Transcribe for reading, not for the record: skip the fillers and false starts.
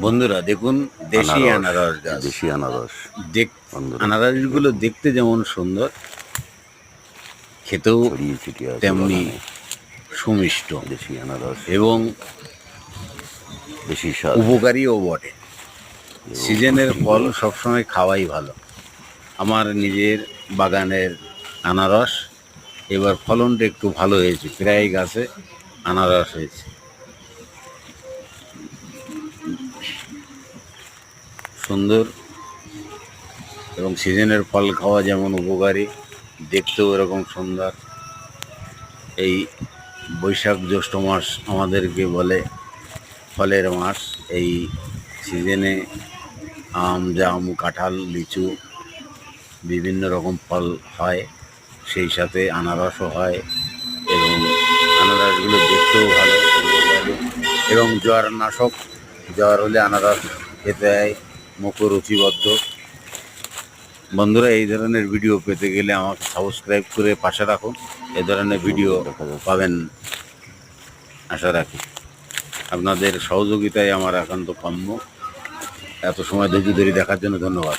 বন্ধুরা দেখুন, দেশি আনারস, আনারস গাছ। দেশি আনারস দেখ, বন্ধুরা আনারসগুলো দেখুন, দেখতে যেমন সুন্দর, খেতেও ছড়িয়ে ছিটিয়ে আছে তেমনি বাগানে। সুমিষ্ট দেশি আনারস, এবং দেশি স্বাদ উপকারীও বটে। এবং সিজনের ফল পুষ্টিকর। সবসময় খাওয়াই ভালো। আমার নিজের বাগানের আনারস এবার ফলনটা একটু ভালো হয়েছে, প্রায় গাছে আনারস হয়েছে। সুন্দর এবং সিজনের ফল খাওয়া যেমন উপকারী, দেখতেও এরকম সুন্দর। এই বৈশাখ জ্যৈষ্ঠ মাস আমাদেরকে বলে ফলের মাস। এই সিজনে আম, জাম, কাঁঠাল, লিচু বিভিন্ন রকম ফল হয়, সেই সাথে আনারসও হয় এবং আনারসগুলো দেখতেও ভালো, উপকারী এবং জ্বরনাশক। জ্বর হলে আনারস খেতে হয়, মুখরুচিবদ্ধ। বন্ধুরা, এই ধরনের ভিডিও পেতে গেলে আমাকে সাবস্ক্রাইব করে পাশে রাখুন। এই ধরনের ভিডিও দেখা যাচ্ছে পাবেন আশা রাখি। আপনাদের সহযোগিতায় আমার একান্ত কাম্য। এত সময় ধৈর্য ধরে দেখার জন্য ধন্যবাদ।